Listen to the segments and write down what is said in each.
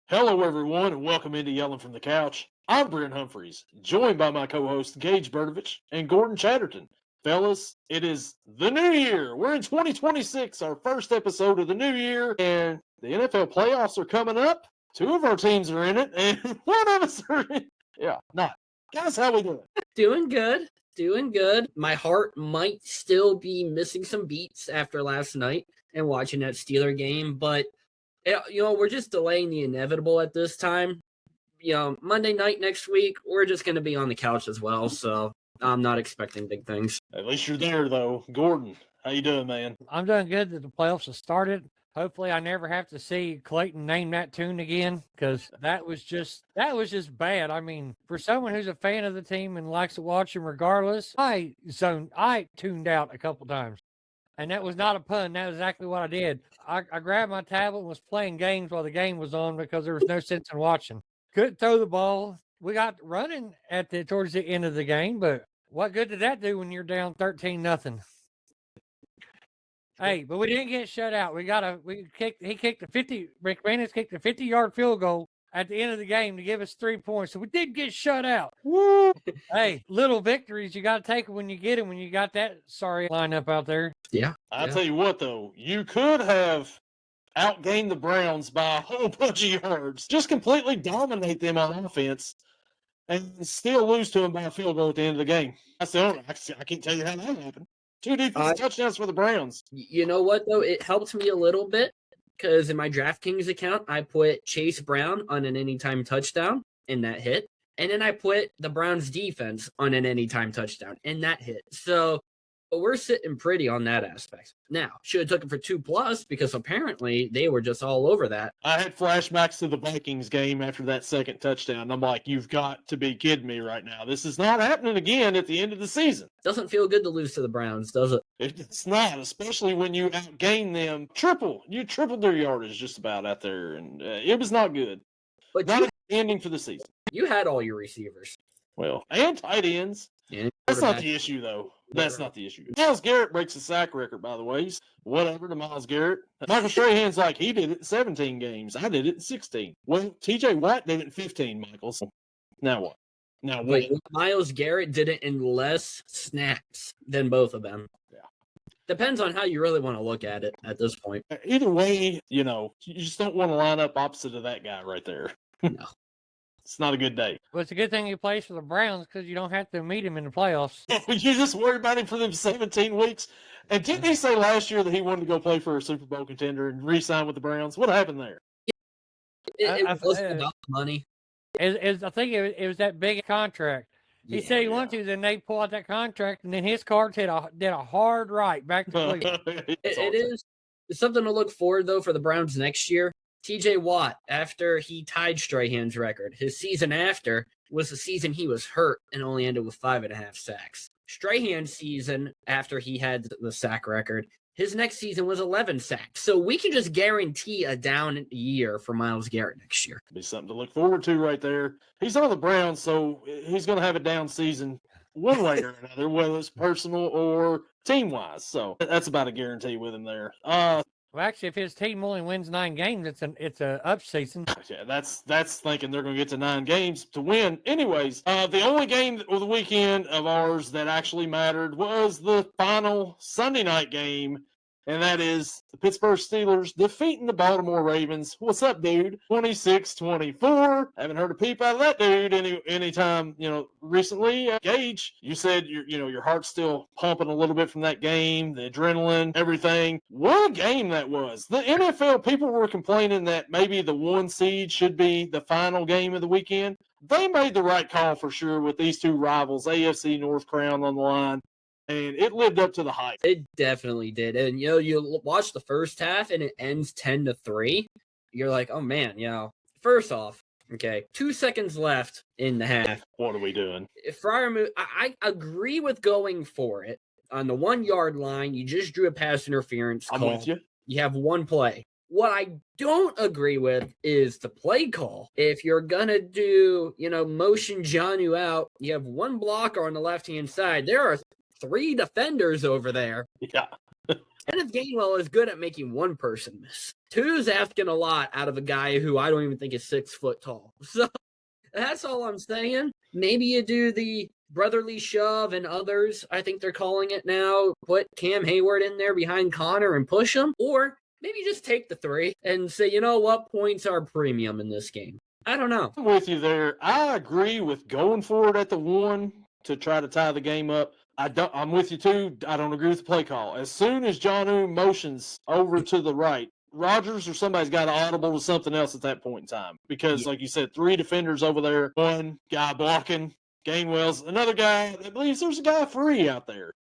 Hello, everyone, and welcome into Yelling from the Couch. I'm Brent Humphries, joined by my co-host Gage Bertovich and Gordon Chatterton. Fellas, it is the new year. We're in 2026, our first episode of the new year, and the NFL playoffs are coming up. Two of our teams are in it, and one of us are in it. Yeah, not. Guys, how we doing? Doing good. My heart might still be missing some beats after last night and watching that Steeler game, but we're just delaying the inevitable at this time. Monday night next week, we're just going to be on the couch as well, so I'm not expecting big things. At least you're there, though. Gordon, how you doing, man? I'm doing good that the playoffs have started. Hopefully, I never have to see Clayton name that tune again, because that was just bad. I mean, for someone who's a fan of the team and likes to watch them regardless, I tuned out a couple times. And that was not a pun. That was exactly what I did. I grabbed my tablet and was playing games while the game was on because there was no sense in watching. Couldn't throw the ball. We got running towards the end of the game, but what good did that do when you're down 13-0? Hey, but we didn't get shut out. McManus kicked a 50-yard field goal at the end of the game to give us 3 points. So we did get shut out. Woo! Hey, little victories, you got to take them when you get them, when you got that sorry lineup out there. Yeah. I'll tell you what, though, you could have outgained the Browns by a whole bunch of yards. Just completely dominate them on offense and still lose to them by a field goal at the end of the game. I can't tell you how that happened. 2 defensive touchdowns for the Browns. You know what, though? It helped me a little bit because in my DraftKings account, I put Chase Brown on an anytime touchdown, and that hit. And then I put the Browns defense on an anytime touchdown, and that hit. So we're sitting pretty on that aspect. Now, should have took it for 2+ because apparently they were just all over that. I had flashbacks to the Vikings game after that second touchdown. I'm like, you've got to be kidding me right now. This is not happening again at the end of the season. Doesn't feel good to lose to the Browns, does it? It's not, especially when you outgain them triple. You tripled their yardage just about out there, and it was not good. But not a good ending for the season. You had all your receivers. Well, and tight ends. Yeah, that's not the issue, though. That's not the issue. Myles Garrett breaks the sack record, by the way. Whatever to Myles Garrett. Michael Strahan's like, he did it in 17 games. I did it in 16. Well, TJ Watt did it in 15, Michael. So now what? Now wait. Myles Garrett did it in less snaps than both of them. Yeah. Depends on how you really want to look at it at this point. Either way, you just don't want to line up opposite of that guy right there. No. It's not a good day. Well, it's a good thing he plays for the Browns because you don't have to meet him in the playoffs. You just worry about him for them 17 weeks. And didn't he say last year that he wanted to go play for a Super Bowl contender and re-sign with the Browns? What happened there? It wasn't about the money. I think it was that big contract. He said he wanted to, then they pull out that contract, and then his Cards did a hard right back to Cleveland. It is something to look forward, though, for the Browns next year. TJ Watt, after he tied Strahan's record, his season after was the season he was hurt and only ended with 5.5 sacks. Strahan's season, after he had the sack record, his next season was 11 sacks. So we can just guarantee a down year for Myles Garrett next year. Be something to look forward to right there. He's on the Browns, so he's going to have a down season one way or another, whether it's personal or team-wise. So that's about a guarantee with him there. Well, actually, if his team only wins 9 games, it's a up season. Yeah, that's thinking they're going to get to 9 games to win. Anyways, the only game of the weekend of ours that actually mattered was the final Sunday night game, and that is the Pittsburgh Steelers defeating the Baltimore Ravens. What's up, dude? 26-24. Haven't heard a peep out of that dude anytime, recently. Gage, you said your heart's still pumping a little bit from that game, the adrenaline, everything. What a game that was. The NFL, people were complaining that maybe the 1 seed should be the final game of the weekend. They made the right call for sure with these two rivals, AFC North crown on the line. And it lived up to the hype. It definitely did. And, you watch the first half and it ends 10-3. You're like, oh, man, first off, okay, 2 seconds left in the half. What are we doing? I agree with going for it. On the 1-yard line, you just drew a pass interference call. I'm with you. You have one play. What I don't agree with is the play call. If you're going to do, motion Jonnu out, you have one blocker on the left-hand side. There are 3 defenders over there. Yeah. Kenneth Gainwell is good at making one person miss. Two's asking a lot out of a guy who I don't even think is 6 foot tall. So that's all I'm saying. Maybe you do the brotherly shove and others, I think they're calling it now. Put Cam Hayward in there behind Connor and push him. Or maybe just take the 3 and say, you know what, points are premium in this game. I don't know. I'm with you there. I agree with going for it at the 1 to try to tie the game up. I'm with you too. I don't agree with the play call. As soon as Jonnu motions over to the right, Rodgers or somebody's got to audible to something else at that point in time. Because, like you said, 3 defenders over there, 1 guy blocking, Gainwell's another guy that believes there's a guy free out there.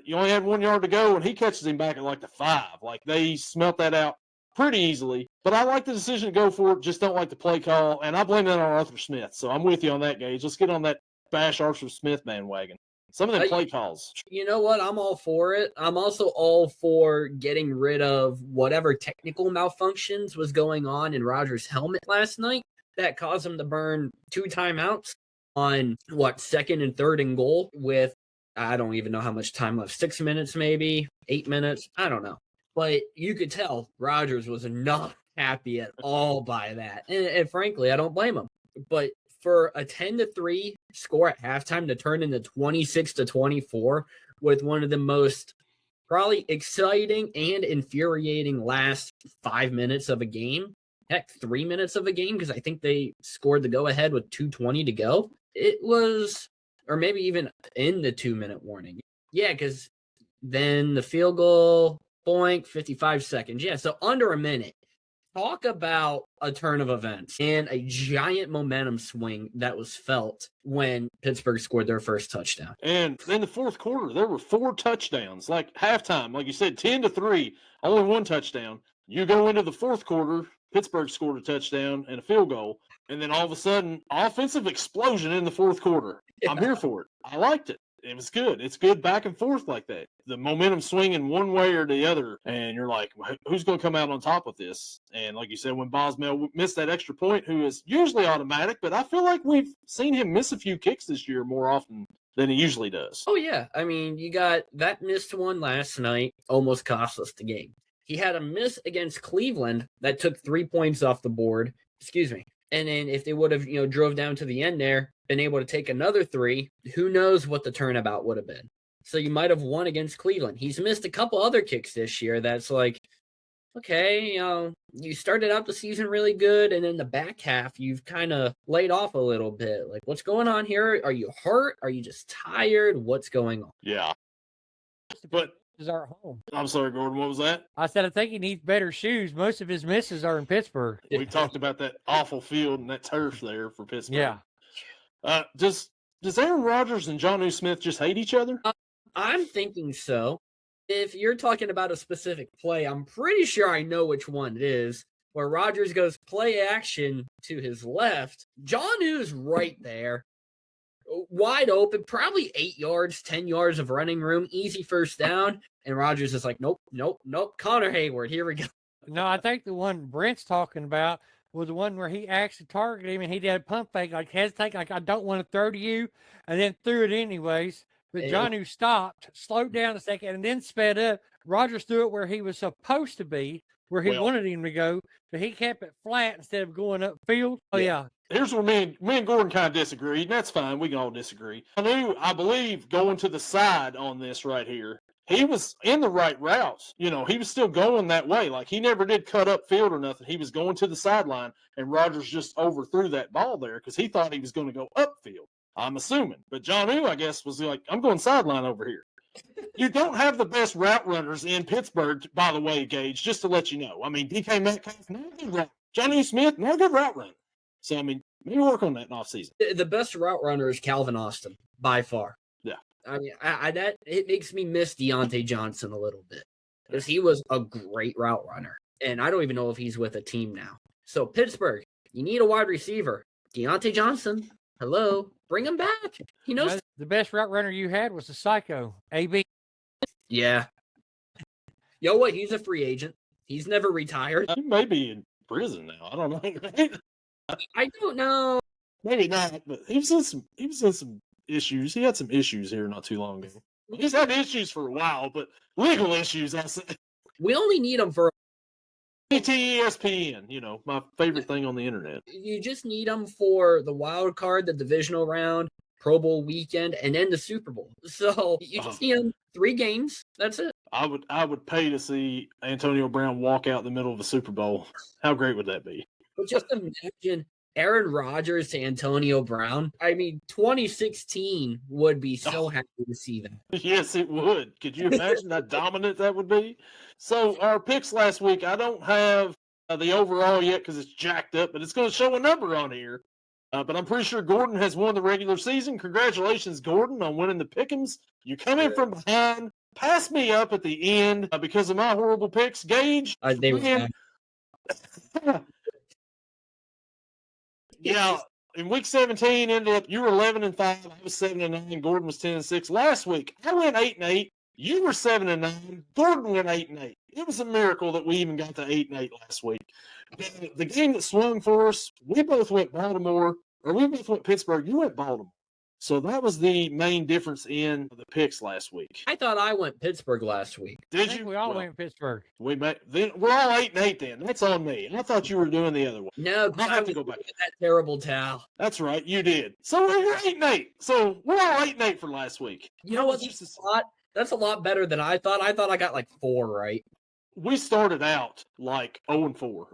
You only had 1 yard to go, and he catches him back at like the 5. Like, they smelt that out pretty easily. But I like the decision to go for it, just don't like the play call, and I blame that on Arthur Smith. So I'm with you on that, Gage. Let's get on that bash Arthur Smith bandwagon. Some of them play calls. You know what? I'm all for it. I'm also all for getting rid of whatever technical malfunctions was going on in Rodgers' helmet last night that caused him to burn 2 timeouts on, 2nd and 3rd and goal with, I don't even know how much time left, 6 minutes maybe, 8 minutes, I don't know. But you could tell Rodgers was not happy at all by that. And frankly, I don't blame him. But for a 10-3 score at halftime to turn into 26-24 with one of the most probably exciting and infuriating last 5 minutes of a game, heck, 3 minutes of a game, because I think they scored the go-ahead with 2:20 to go. It was, or maybe even in the 2-minute warning. Yeah, because then the field goal, boink, 55 seconds. Yeah, so under a minute. Talk about a turn of events and a giant momentum swing that was felt when Pittsburgh scored their first touchdown. And in the fourth quarter, there were 4 touchdowns. Like halftime, like you said, 10-3, only 1 touchdown. You go into the fourth quarter, Pittsburgh scored a touchdown and a field goal, and then all of a sudden, offensive explosion in the fourth quarter. Yeah. I'm here for it. I liked it. It was good. It's good back and forth like that. The momentum swinging one way or the other, and you're like, who's going to come out on top with this? And like you said, when Bosmel missed that extra point, who is usually automatic, but I feel like we've seen him miss a few kicks this year more often than he usually does. Oh, yeah. I mean, you got that missed one last night, almost cost us the game. He had a miss against Cleveland that took 3 points off the board. Excuse me. And then if they would have, drove down to the end there, been able to take another 3, who knows what the turnabout would have been. So you might have won against Cleveland. He's missed a couple other kicks this year that's like, okay, you started out the season really good, and in the back half, you've kind of laid off a little bit. Like, what's going on here? Are you hurt? Are you just tired? What's going on? Yeah. But is our home. I'm sorry, Gordon, what was that? I said I think he needs better shoes. Most of his misses are in Pittsburgh. We talked about that awful field and that turf there for Pittsburgh. Yeah. Does Aaron Rodgers and Jonnu Smith just hate each other? I'm thinking so. If you're talking about a specific play, I'm pretty sure I know which one it is, where Rodgers goes play action to his left. Jonnu's right there. Wide open, probably 8 yards, 10 yards of running room, easy first down. And Rodgers is like, nope. Connor Hayward, here we go. No, I think the one Brent's talking about was the one where he actually targeted him and he did a pump fake, like hesitate, like I don't want to throw to you, and then threw it anyways. But Jonnu stopped, slowed down a second, and then sped up. Rodgers threw it where he was supposed to be, where he wanted him to go, but he kept it flat instead of going upfield. Oh, yeah. Here's where me and Gordon kind of disagree, and that's fine. We can all disagree. I believe, going to the side on this right here, he was in the right routes. He was still going that way. Like, he never did cut upfield or nothing. He was going to the sideline, and Rodgers just overthrew that ball there because he thought he was going to go upfield, I'm assuming. But Jonnu, I guess, was like, I'm going sideline over here. You don't have the best route runners in Pittsburgh, by the way, Gage, just to let you know. I mean, DK Metcalf, not a good route. Jonnu Smith, not a good route runner. So, I mean, maybe work on that in offseason. The best route runner is Calvin Austin, by far. Yeah. I mean, that it makes me miss Deontay Johnson a little bit because he was a great route runner. And I don't even know if he's with a team now. So, Pittsburgh, you need a wide receiver. Deontay Johnson, hello, bring him back. He knows. The best route runner you had was the Psycho, AB. Yeah. You know what? He's a free agent. He's never retired. He may be in prison now. I don't know. I don't know. Maybe not, but he was in some issues. He had some issues here not too long ago. He's had issues for a while, but legal issues, I say. We only need him for ESPN, my favorite thing on the internet. You just need them for the wild card, the divisional round, Pro Bowl weekend, and then the Super Bowl. So you just need them 3 games. That's it. I would pay to see Antonio Brown walk out in the middle of the Super Bowl. How great would that be? But just imagine Aaron Rodgers to Antonio Brown. I mean, 2016 would be so happy to see that. Yes, it would. Could you imagine how dominant that would be? So our picks last week, I don't have the overall yet because it's jacked up, but it's going to show a number on here. But I'm pretty sure Gordon has won the regular season. Congratulations, Gordon, on winning the pick'ems. You come in from behind, pass me up at the end because of my horrible picks. Gage, yeah, in week 17, ended up you were 11-5, I was 7-9, Gordon was 10-6. Last week, I went 8-8. You were 7-9. Gordon went 8-8. It was a miracle that we even got to 8-8 last week. The game that swung for us, we both went Pittsburgh. You went Baltimore. So that was the main difference in the picks last week. I thought I went Pittsburgh last week. Did you? We all went Pittsburgh. We're all 8-8 then. That's on me. I thought you were doing the other one. No, I have to go back. That terrible towel. That's right, you did. So we're 8-8. So we're all 8-8 for last week. You know what? That's a lot better than I thought. I thought I got like 4 right. We started out like 0-4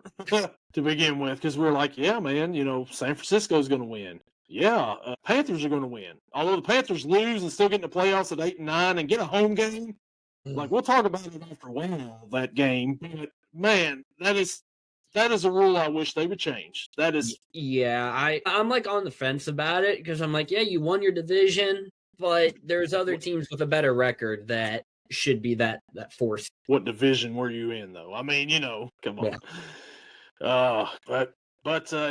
to begin with because we were like, yeah, man, San Francisco's going to win. Yeah, Panthers are going to win. Although the Panthers lose and still get in the playoffs at 8-9 and get a home game, like we'll talk about it after a while, that game. But man, that is a rule I wish they would change. That is. Yeah, I'm like on the fence about it because I'm like, yeah, you won your division, but there's other teams with a better record that should be that force. What division were you in though? I mean, come on. Yeah.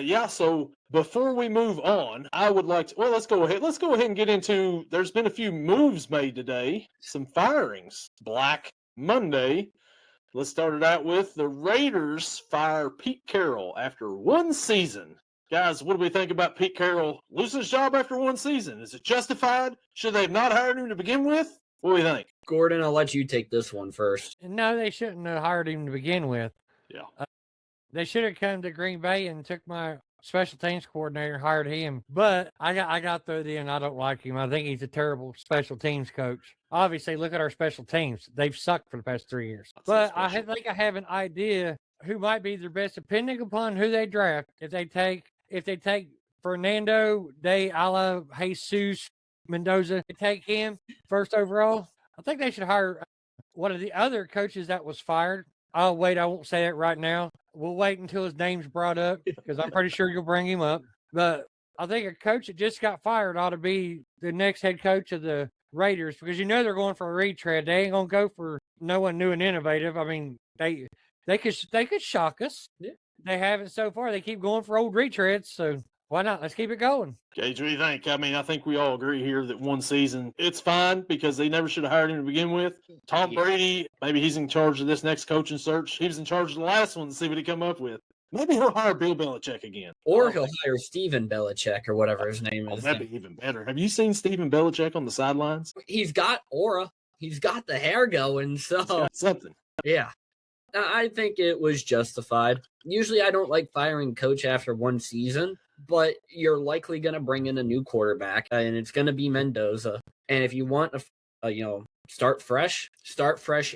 Yeah, so before we move on, I would like to, let's go ahead and get into, there's been a few moves made today, some firings. Black Monday. Let's start it out with the Raiders fire Pete Carroll after 1 season. Guys, what do we think about Pete Carroll losing his job after 1 season? Is it justified? Should they have not hired him to begin with? What do you think? Gordon, I'll let you take this one first. No, they shouldn't have hired him to begin with. Yeah. They should have come to Green Bay and took my special teams coordinator and hired him. But I got through the end. I don't like him. I think he's a terrible special teams coach. Obviously, look at our special teams. They've sucked for the past 3 years. But I think I have an idea who might be their best, depending upon who they draft. If they take Fernando de Ala Jesus Mendoza, to take him first overall, I think they should hire one of the other coaches that was fired. Oh, wait, I won't say that right now. We'll wait until his name's brought up because I'm pretty sure you'll bring him up. But I think a coach that just got fired ought to be the next head coach of the Raiders because they're going for a retread. They ain't going to go for no one new and innovative. I mean, they could shock us. Yeah. They haven't so far. They keep going for old retreads, so why not? Let's keep it going. Gage, what do you think? I mean, I think we all agree here that 1 season, it's fine because they never should have hired him to begin with. Tom Brady, maybe he's in charge of this next coaching search. He was in charge of the last one to see what he come up with. Maybe he'll hire Bill Belichick again. Or he'll hire Steven Belichick or whatever his name is. That'd be even better. Have you seen Steven Belichick on the sidelines? He's got aura. He's got the hair going, so. He's got something. Yeah. I think it was justified. Usually I don't like firing coach after 1 season, but you're likely going to bring in a new quarterback, and it's going to be Mendoza. And if you want to, start fresh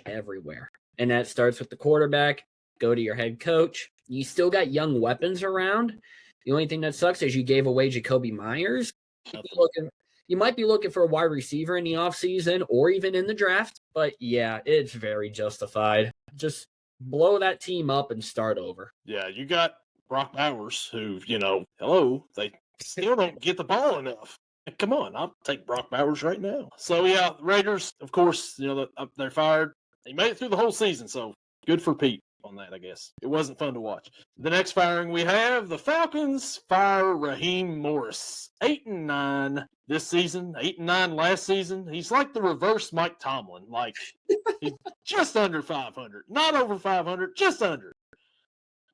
everywhere. And that starts with the quarterback. Go to your head coach. You still got young weapons around. The only thing that sucks is you gave away Jacoby Myers. You might be looking for a wide receiver in the offseason or even in the draft. But, yeah, it's very justified. Just blow that team up and start over. Yeah, you got Brock Bowers, who, they still don't get the ball enough. Come on, I'll take Brock Bowers right now. So, yeah, the Raiders, of course, they're fired. They made it through the whole season, so good for Pete on that, I guess. It wasn't fun to watch. The next firing we have, the Falcons fire Raheem Morris. 8-9 this season, 8-9 last season. He's like the reverse Mike Tomlin. Like, he's just under 500. Not over 500, just under.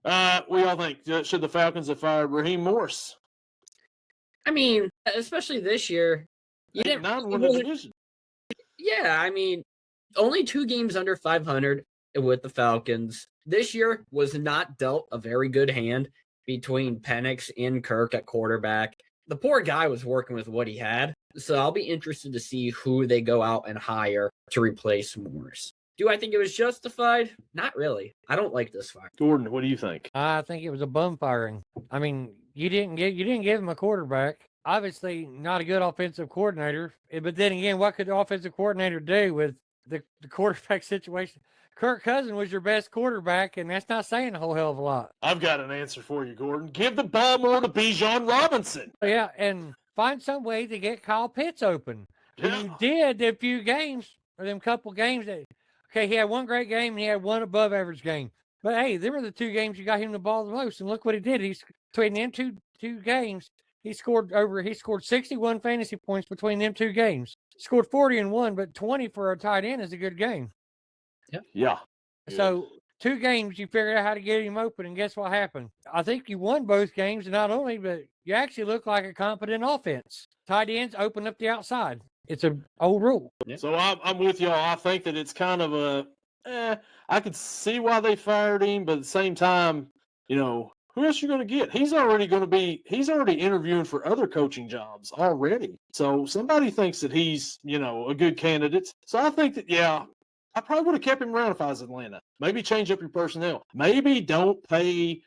We all think, should the Falcons have fired Raheem Morris? I mean, especially this year. You didn't win the division. Yeah, I mean, only 2 games under 500 with the Falcons. this year was not dealt a very good hand between Penix and Kirk at quarterback. The poor guy was working with what he had. So I'll be interested to see who they go out and hire to replace Morris. Do I think it was justified? Not really. I don't like this fire. Gordon, what do you think? I think it was a bum firing. I mean, you didn't give him a quarterback. Obviously, not a good offensive coordinator. But then again, what could the offensive coordinator do with the quarterback situation? Kirk Cousins was your best quarterback, and that's not saying a whole hell of a lot. I've got an answer for you, Gordon. Give the ball more to Bijan Robinson. Yeah, and find some way to get Kyle Pitts open. And you did a few games, or them couple games that, okay, he had one great game and he had one above average game. But hey, them were the two games you got him the ball the most. And look what he did. He's between them two games, he scored 61 fantasy points between them two games. Scored 40 in one, but 20 for a tight end is a good game. Yep. Yeah. So 2 games you figured out how to get him open, and guess what happened? I think you won both games, and not only, but you actually look like a competent offense. Tight ends open up the outside. It's an old rule. So I'm with y'all. I think that it's kind of I could see why they fired him, but at the same time, who else you going to get? He's already interviewing for other coaching jobs already. So somebody thinks that he's, a good candidate. So I think that, I probably would have kept him around if I was Atlanta. Maybe change up your personnel. Maybe don't pay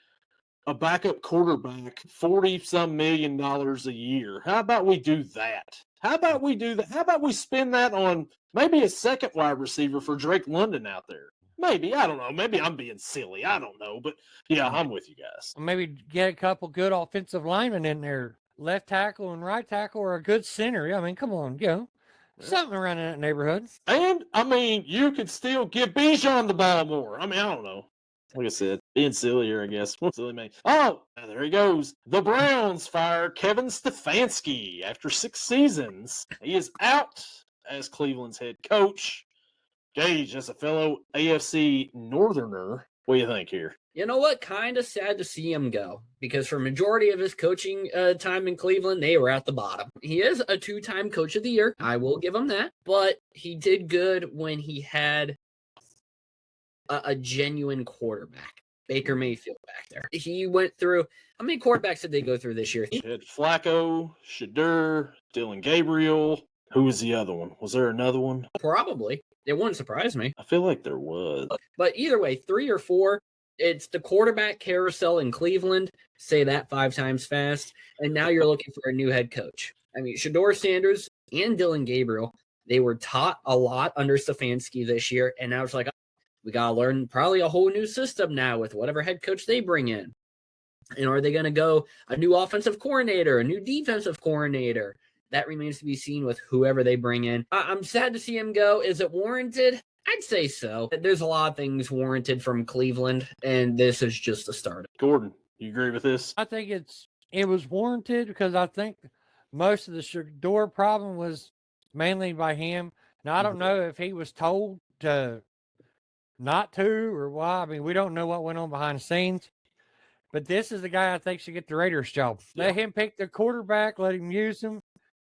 a backup quarterback $40-some million a year. How about we do that? How about we spend that on maybe a second wide receiver for Drake London out there? Maybe. I don't know. Maybe I'm being silly. I don't know. But, I'm with you guys. Maybe get a couple good offensive linemen in there. Left tackle and right tackle, or a good center. I mean, come on, something around in that neighborhood. And, you could still give Bijan the ball more. I don't know. Like I said, being silly here, I guess. Silly me. Oh, there he goes. The Browns fired Kevin Stefanski after 6 seasons. He is out as Cleveland's head coach. Gage, as a fellow AFC Northerner, what do you think here? You know what? Kind of sad to see him go, because for majority of his coaching time in Cleveland, they were at the bottom. He is a 2-time coach of the year. I will give him that. But he did good when he had a genuine quarterback. Baker Mayfield back there. He went through, how many quarterbacks did they go through this year? He had Flacco, Shadur, Dylan Gabriel. Who was the other one? Was there another one? Probably. It wouldn't surprise me. I feel like there was. But either way, 3 or 4, it's the quarterback carousel in Cleveland. Say that 5 times fast. And now you're looking for a new head coach. Shador Sanders and Dylan Gabriel, they were taught a lot under Stefanski this year. And now it's like, we got to learn probably a whole new system now with whatever head coach they bring in. And are they going to go a new offensive coordinator, a new defensive coordinator? That remains to be seen with whoever they bring in. I'm sad to see him go. Is it warranted? I'd say so. There's a lot of things warranted from Cleveland, and this is just the start. Gordon, you agree with this? I think it was warranted, because I think most of the Shador problem was mainly by him. Now, I don't know if he was told to not to or why. We don't know what went on behind the scenes. But this is the guy I think should get the Raiders job. Let him pick the quarterback, let him use him.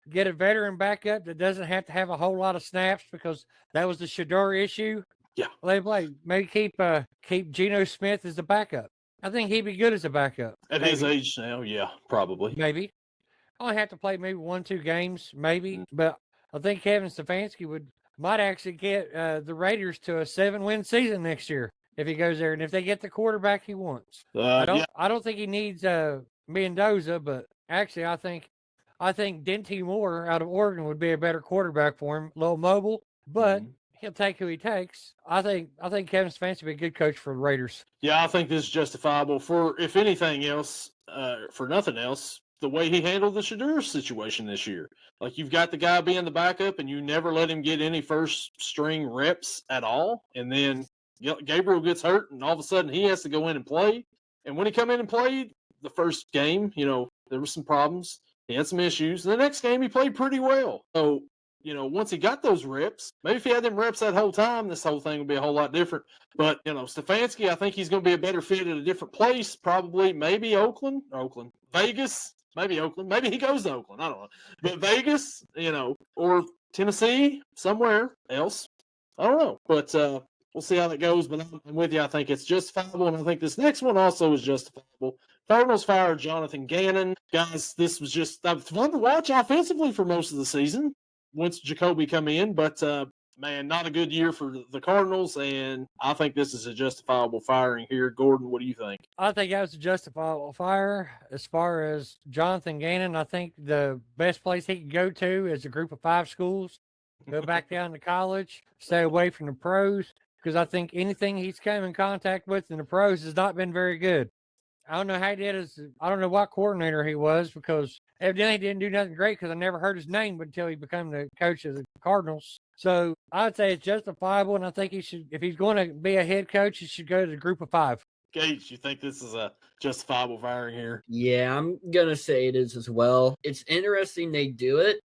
Get a veteran backup that doesn't have to have a whole lot of snaps, because that was the Shador issue. Yeah. Let him play. Maybe keep Geno Smith as the backup. I think he'd be good as a backup. At his age now, yeah, probably. Maybe. Only have to play maybe 1-2 games, maybe. But I think Kevin Stefanski might actually get the Raiders to a 7-win season next year if he goes there, and if they get the quarterback he wants. I don't think he needs Mendoza, but actually I think Denty Moore out of Oregon would be a better quarterback for him. A little mobile, but he'll take who he takes. I think Kevin Stefanski would be a good coach for the Raiders. Yeah, I think this is justifiable for, if anything else, for nothing else, the way he handled the Shadur situation this year. Like, you've got the guy being the backup, and you never let him get any first-string reps at all. And then Gabriel gets hurt, and all of a sudden he has to go in and play. And when he come in and played the first game, there were some problems. He had some issues. The next game, he played pretty well. So, once he got those reps, maybe if he had them reps that whole time, this whole thing would be a whole lot different. But, Stefanski, I think he's going to be a better fit at a different place, probably maybe Oakland, Vegas, maybe Oakland. Maybe he goes to Oakland. I don't know. But Vegas, or Tennessee, somewhere else. I don't know. But We'll see how that goes, but I'm with you. I think it's justifiable, and I think this next one also is justifiable. Cardinals fired Jonathan Gannon. Guys, this was just fun to watch offensively for most of the season once Jacoby come in, but man, not a good year for the Cardinals, and I think this is a justifiable firing here. Gordon, what do you think? I think that was a justifiable fire. As far as Jonathan Gannon, I think the best place he could go to is a group of 5 schools. Go back down to college, stay away from the pros, because I think anything he's come in contact with in the pros has not been very good. I don't know how he did I don't know what coordinator he was, because evidently he didn't do nothing great, because I never heard his name until he became the coach of the Cardinals. So I'd say it's justifiable, and I think he should, if he's going to be a head coach, he should go to the group of 5. Gage, you think this is a justifiable firing here? Yeah, I'm going to say it is as well. It's interesting they do it,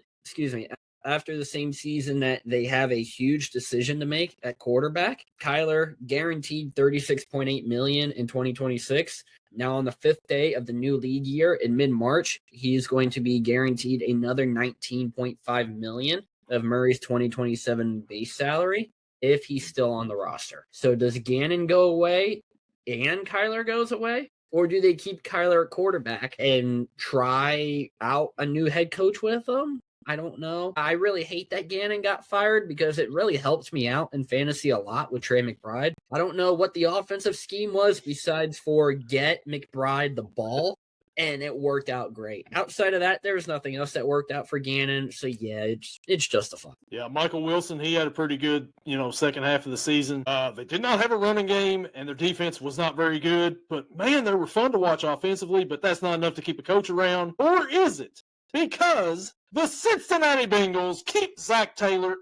after the same season that they have a huge decision to make at quarterback. Kyler guaranteed $36.8 million in 2026. Now on the 5th day of the new league year in mid-March, he's going to be guaranteed another $19.5 million of Murray's 2027 base salary if he's still on the roster. So does Gannon go away and Kyler goes away? Or do they keep Kyler at quarterback and try out a new head coach with him? I don't know. I really hate that Gannon got fired because it really helped me out in fantasy a lot with Trey McBride. I don't know what the offensive scheme was besides for get McBride the ball, and it worked out great. Outside of that, there was nothing else that worked out for Gannon. So, yeah, it's justified. Yeah, Michael Wilson, he had a pretty good, second half of the season. They did not have a running game, and their defense was not very good. But, man, they were fun to watch offensively, but that's not enough to keep a coach around. Or is it? Because the Cincinnati Bengals keep Zach Taylor,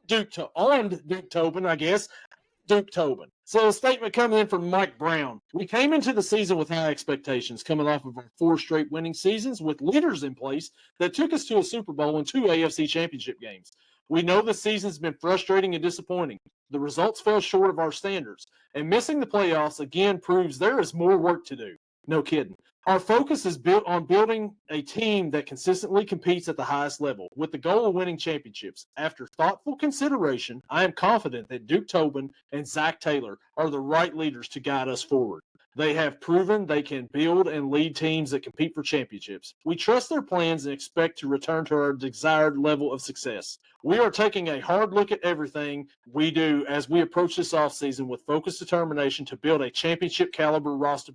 Duke Tobin, I guess. Duke Tobin. So a statement coming in from Mike Brown. We came into the season with high expectations, coming off of our 4 straight winning seasons with leaders in place that took us to a Super Bowl and 2 AFC championship games. We know the season's been frustrating and disappointing. The results fell short of our standards, and missing the playoffs again proves there is more work to do. No kidding. Our focus is built on building a team that consistently competes at the highest level with the goal of winning championships. After thoughtful consideration, I am confident that Duke Tobin and Zach Taylor are the right leaders to guide us forward. They have proven they can build and lead teams that compete for championships. We trust their plans and expect to return to our desired level of success. We are taking a hard look at everything we do as we approach this offseason with focused determination to build a championship caliber roster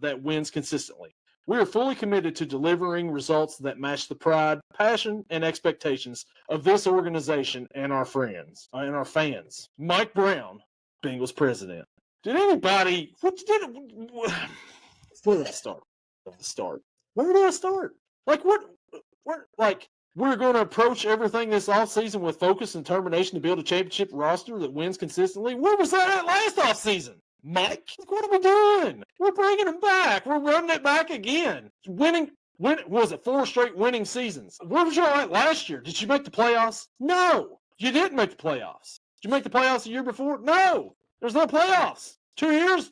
that wins consistently. We are fully committed to delivering results that match the pride, passion, and expectations of this organization and our friends and our fans. Mike Brown, Bengals president. Did anybody? Where did I start? Where did I start? We're going to approach everything this offseason with focus and determination to build a championship roster that wins consistently. Where was that at last offseason? Mike, what are we doing? We're bringing him back. We're running it back again. Was it 4 straight winning seasons? Where was y'all at last year? Did you make the playoffs? No, you didn't make the playoffs. Did you make the playoffs the year before? No, there's no playoffs. 3 years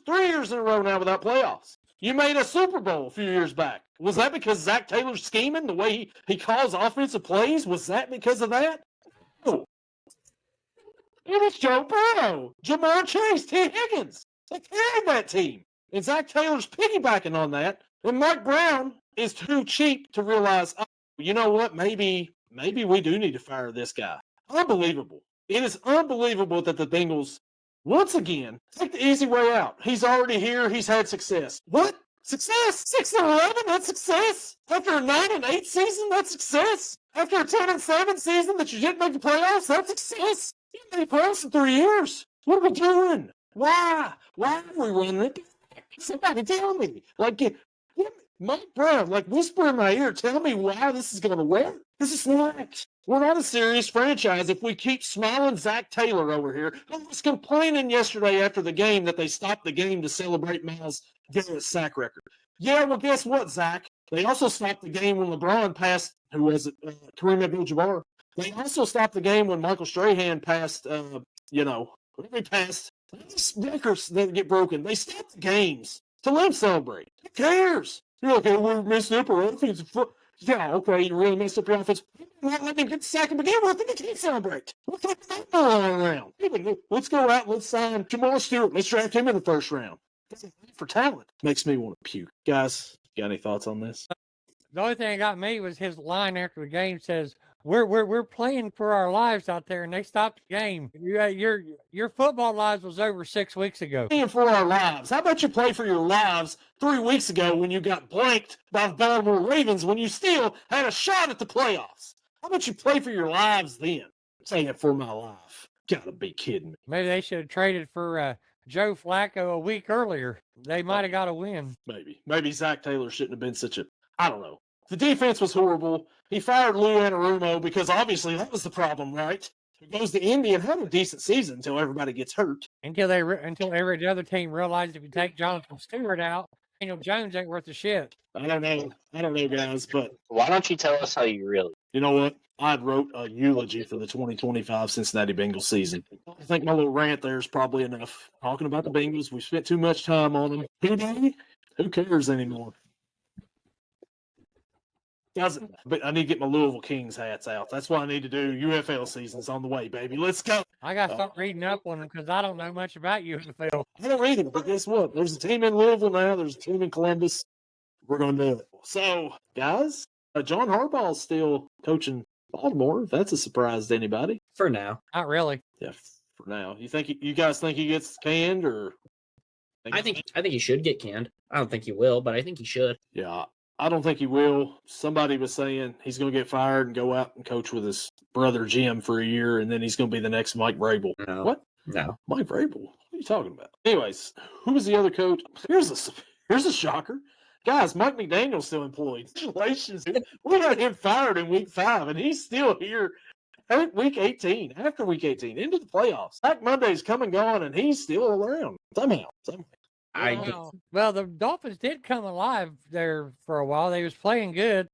in a row now without playoffs. You made a Super Bowl a few years back. Was that because Zach Taylor's scheming the way he calls offensive plays? Was that because of that? No. It was Joe Burrow, Jamar Chase, T. Higgins. They carried that team. And Zach Taylor's piggybacking on that. And Mike Brown is too cheap to realize, oh, you know what, maybe we do need to fire this guy. Unbelievable. It is unbelievable that the Bengals, once again, take the easy way out. He's already here. He's had success. What? Success? 6-11? That's success? After a 9-8 season? That's success? After a 10-7 season that you didn't make the playoffs? That's success? You didn't make the playoffs in 3 years. What are we doing? Why? Why are we running it back? Somebody tell me. Give me Mike Brown, whisper in my ear, tell me why this is going to work. This is not. We're not a serious franchise if we keep smiling Zach Taylor over here. I was complaining yesterday after the game that they stopped the game to celebrate Myles Garrett's sack record. Yeah, well, guess what, Zach? They also stopped the game when LeBron passed, who was it, Kareem Abdul-Jabbar. They also stopped the game when Michael Strahan passed, he passed. These records that get broken, they stop the games to let them celebrate. Who cares? You're like, hey, we're messing up our offensive foot. Yeah, okay, you really messed up your offense. Let me get the sack and begin with, and you can't celebrate. Let's talk about that all around. Let's go out, let's sign Jamal Stewart. Let's draft him in the first round. For talent. Makes me want to puke. Guys, got any thoughts on this? The only thing that got me was his line after the game says, We're playing for our lives out there, and they stopped the game. Your football lives was over 6 weeks ago. Playing for our lives. How about you play for your lives 3 weeks ago when you got blanked by the Baltimore Ravens when you still had a shot at the playoffs? How about you play for your lives then? Saying it for my life. Gotta be kidding me. Maybe they should have traded for Joe Flacco a week earlier. They might have got a win. Maybe Zach Taylor shouldn't have been such a, I don't know. The defense was horrible. He fired Lou Anarumo because obviously that was the problem, right? He goes to Indy and had a decent season until everybody gets hurt. Until every other team realized if you take Jonathan Stewart out, Daniel Jones ain't worth a shit. I don't know, guys, but why don't you tell us how you really? You know what? I wrote a eulogy for the 2025 Cincinnati Bengals season. I think my little rant there is probably enough. Talking about the Bengals, we spent too much time on them. Who cares anymore? Doesn't. But I need to get my Louisville Kings hats out. That's what I need to do. UFL season's on the way, baby. Let's go. I got to start reading up on them because I don't know much about UFL. I don't read it, but guess what? There's a team in Louisville now. There's a team in Columbus. We're going to do it. So, guys, John Harbaugh's still coaching Baltimore. If that's a surprise to anybody. For now. Not really. Yeah, for now. You guys think he gets canned or? I think he should get canned. I don't think he will, but I think he should. Yeah, I don't think he will. Somebody was saying he's going to get fired and go out and coach with his brother Jim for a year, and then he's going to be the next Mike Vrabel. No. What? No. Mike Vrabel? What are you talking about? Anyways, who was the other coach? Here's a shocker. Guys, Mike McDaniel's still employed. Congratulations. We got him fired in week 5, and he's still here at week 18, after week 18, into the playoffs. Black Monday's come and gone, and he's still around somehow. Well, the Dolphins did come alive there for a while. They was playing good.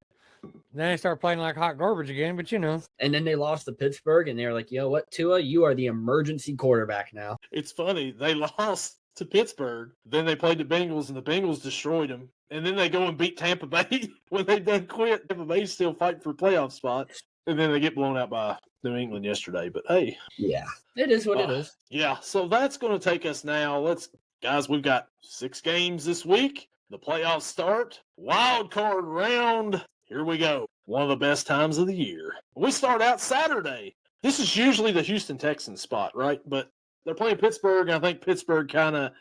Then they started playing like hot garbage again, but you know. And then they lost to Pittsburgh, and they were like, you know what, Tua, you are the emergency quarterback now. It's funny. They lost to Pittsburgh. Then they played the Bengals, and the Bengals destroyed them. And then they go and beat Tampa Bay when they done quit. Tampa Bay's still fighting for a playoff spot. And then they get blown out by New England yesterday. But hey. Yeah, it is what it is. Yeah, so that's going to take us now. Guys, we've got 6 games this week. The playoffs start. Wildcard round. Here we go. One of the best times of the year. We start out Saturday. This is usually the Houston Texans spot, right? But they're playing Pittsburgh, and I think Pittsburgh kind of,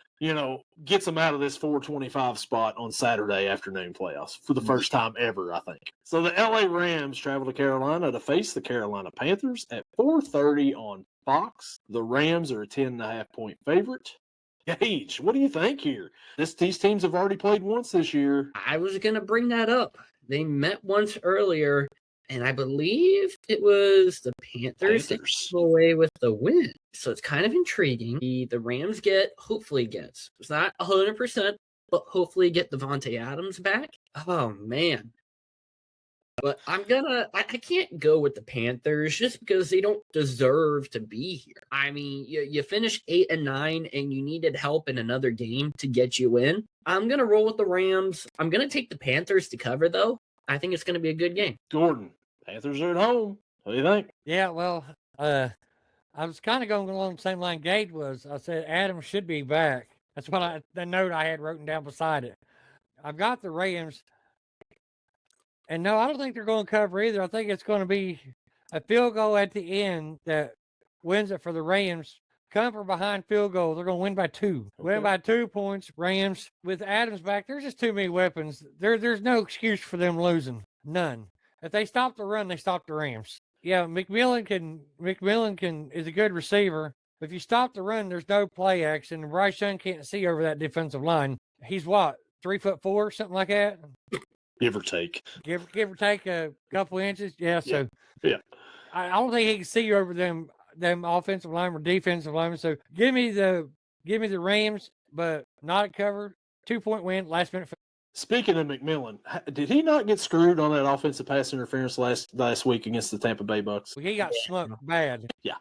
gets them out of this 425 spot on Saturday afternoon playoffs for the first time ever, I think. So the LA Rams travel to Carolina to face the Carolina Panthers at 4:30 on Fox. The Rams are a 10.5-point favorite. Gage, what do you think here? These teams have already played once this year. I was going to bring that up. They met once earlier, and I believe it was the Panthers that came away with the win. So it's kind of intriguing. The Rams hopefully gets, it's not 100%, but hopefully get Devontae Adams back. Oh, man. But I can't go with the Panthers just because they don't deserve to be here. I mean, you finished 8-9 and you needed help in another game to get you in. I'm going to roll with the Rams. I'm going to take the Panthers to cover, though. I think it's going to be a good game. Gordon, Panthers are at home. What do you think? Yeah, well, I was kind of going along the same line Gage was. I said Adams should be back. That's what the note I had written down beside it. I've got the Rams. And no, I don't think they're going to cover either. I think it's going to be a field goal at the end that wins it for the Rams. Come from behind field goal. They're going to win by 2. Okay. Win by 2 points. Rams. With Adams back, there's just too many weapons. There's no excuse for them losing. None. If they stop the run, they stop the Rams. Yeah, McMillan is a good receiver. But if you stop the run, there's no play action. Bryce Young can't see over that defensive line. He's what, 3'4", something like that? Give or take. Give or take a couple inches. Yeah, so yeah. I don't think he can see over them offensive line or defensive linemen. So give me the Rams, but not a cover. 2-point win, last minute. Speaking of McMillan, did he not get screwed on that offensive pass interference last week against the Tampa Bay Bucks? Well, he got smoked bad. Yeah.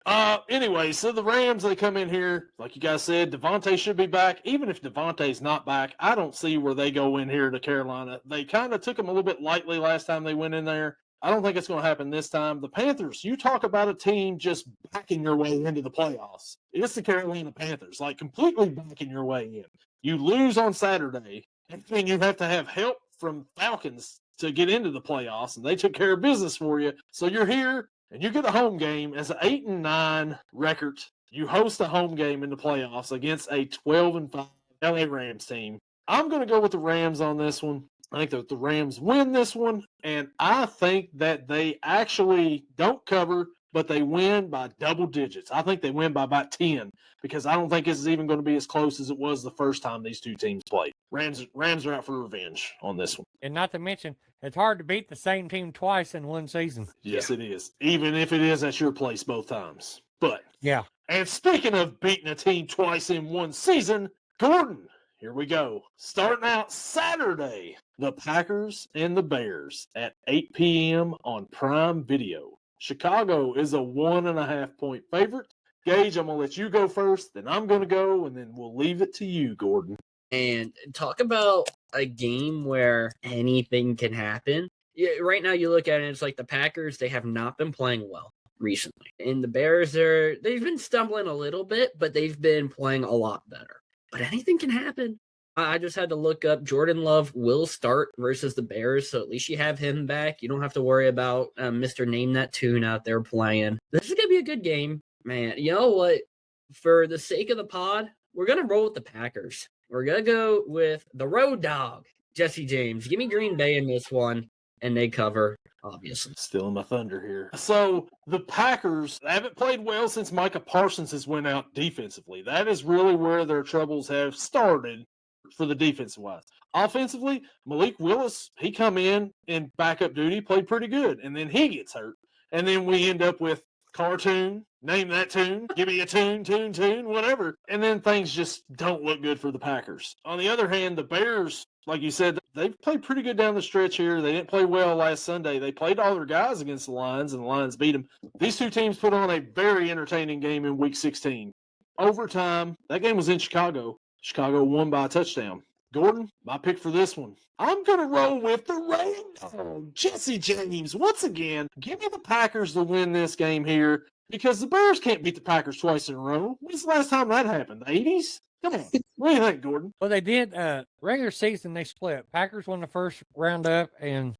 Anyway, so the Rams, they come in here, like you guys said, Devontae should be back. Even if Devontae's not back, I don't see where they go in here to Carolina. They kind of took them a little bit lightly last time they went in there. I don't think it's going to happen this time. The Panthers, you talk about a team just backing your way into the playoffs. It's the Carolina Panthers, like completely backing your way in. You lose on Saturday, and then you have to have help from Falcons to get into the playoffs, and they took care of business for you. So you're here, and you get a home game as an 8-9 record. You host a home game in the playoffs against a 12-5 LA Rams team. I'm going to go with the Rams on this one. I think that the Rams win this one, and I think that they actually don't cover, but they win by double digits. I think they win by about 10 because I don't think this is even going to be as close as it was the first time these two teams played. Rams are out for revenge on this one. And not to mention, it's hard to beat the same team twice in one season. Yes, it is. Even if it is at your place both times. But, yeah. And speaking of beating a team twice in one season, Gordon, here we go. Starting out Saturday, the Packers and the Bears at 8 p.m. on Prime Video. Chicago is a 1.5 point favorite. Gage, I'm going to let you go first, then I'm going to go, and then we'll leave it to you, Gordon. And talk about a game where anything can happen. Yeah, right now you look at it, it's like the Packers, they have not been playing well recently. And the Bears, they've been stumbling a little bit, but they've been playing a lot better. But anything can happen. I just had to look up Jordan Love will start versus the Bears, so at least you have him back. You don't have to worry about Mr. Name That Tune out there playing. This is going to be a good game, man. You know what? For the sake of the pod, we're going to roll with the Packers. We're going to go with the road dog, Jesse James. Give me Green Bay in this one, and they cover, obviously. Still in my thunder here. So the Packers haven't played well since Micah Parsons has went out defensively. That is really where their troubles have started for the defensive wise. Offensively, Malik Willis, he come in backup duty, played pretty good, and then he gets hurt. And then we end up with cartoon, name that tune, give me a tune, whatever. And then things just don't look good for the Packers. On the other hand, the Bears, like you said, they've played pretty good down the stretch here. They didn't play well last Sunday. They played all their guys against the Lions, and the Lions beat them. These two teams put on a very entertaining game in Week 16. Overtime, that game was in Chicago. Chicago won by a touchdown. Gordon, my pick for this one. I'm going to roll with the Rams. Jesse James, once again, give me the Packers to win this game here because the Bears can't beat the Packers twice in a row. When's the last time that happened? The 80s? Come on. What do you think, Gordon? Well, they did. Regular season, they split. Packers won the first roundup, and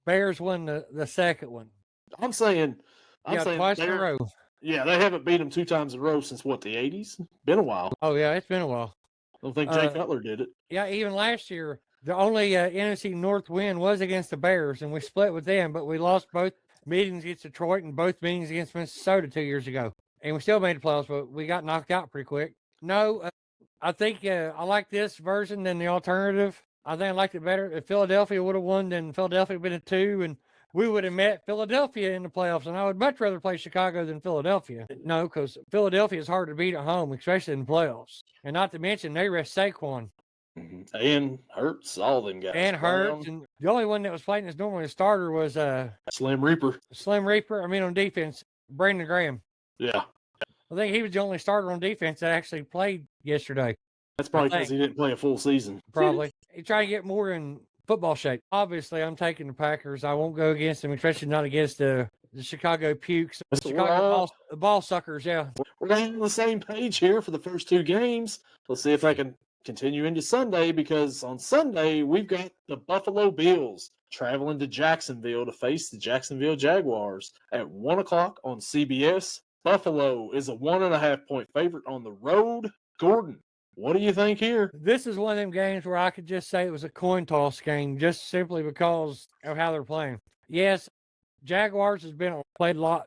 Bears won the second one. I'm saying twice in a row. Yeah, they haven't beat them 2 times in a row since, what, the 80s? Been a while. Oh, yeah, it's been a while. I don't think Jay Cutler did it. Yeah, even last year, the only NFC North win was against the Bears, and we split with them, but we lost both meetings against Detroit and both meetings against Minnesota 2 years ago. And we still made the playoffs, but we got knocked out pretty quick. No, I think I like this version than the alternative. I think I liked it better. If Philadelphia would have won, then Philadelphia would have been a 2, and we would have met Philadelphia in the playoffs, and I would much rather play Chicago than Philadelphia. No, because Philadelphia is hard to beat at home, especially in the playoffs. And not to mention, they rest Saquon. And Hurts, all them guys. And Hurts. And the only one that was playing as normally a starter was Slim Reaper. On defense, Brandon Graham. Yeah. I think he was the only starter on defense that actually played yesterday. That's probably because he didn't play a full season. Probably. He tried to get more in football shape. Obviously, I'm taking the Packers. I won't go against them, especially not against the Chicago Pukes. Chicago ball suckers, yeah. We're on the same page here for the first 2 games. Let's see if I can continue into Sunday, because on Sunday, we've got the Buffalo Bills traveling to Jacksonville to face the Jacksonville Jaguars at 1 o'clock on CBS. Buffalo is a 1.5 point favorite on the road. Gordon, what do you think here? This is one of them games where I could just say it was a coin toss game, just simply because of how they're playing. Yes, Jaguars has been a lot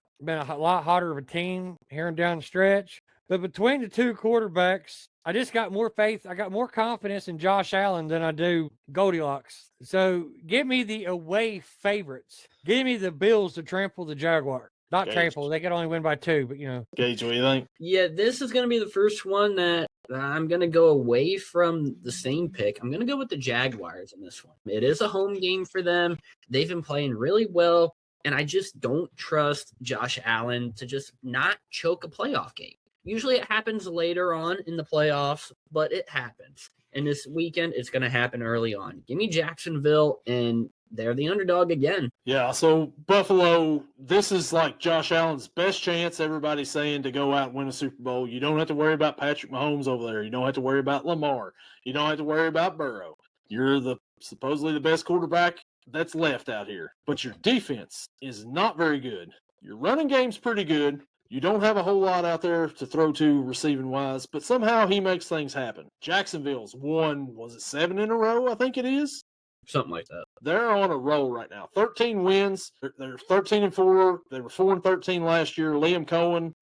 hotter of a team here and down the stretch. But between the two quarterbacks, I just got more faith. I got more confidence in Josh Allen than I do Goldilocks. So give me the away favorites. Give me the Bills to trample the Jaguars. Not Gage. trample. They could only win by 2, but, you know. Gage, what do you think? Yeah, this is going to be the first one that I'm going to go away from the same pick. I'm going to go with the Jaguars in this one. It is a home game for them. They've been playing really well. And I just don't trust Josh Allen to just not choke a playoff game. Usually it happens later on in the playoffs, but it happens. And this weekend, it's going to happen early on. Give me Jacksonville, and they're the underdog again. Yeah, so Buffalo, this is like Josh Allen's best chance, everybody's saying, to go out and win a Super Bowl. You don't have to worry about Patrick Mahomes over there. You don't have to worry about Lamar. You don't have to worry about Burrow. You're supposedly the best quarterback that's left out here. But your defense is not very good. Your running game's pretty good. You don't have a whole lot out there to throw to receiving-wise, but somehow he makes things happen. Jacksonville's won, was it 7 in a row, I think it is? Something like that. They're on a roll right now. 13 wins. They're 13-4. They were 4-13 last year. Liam Cohen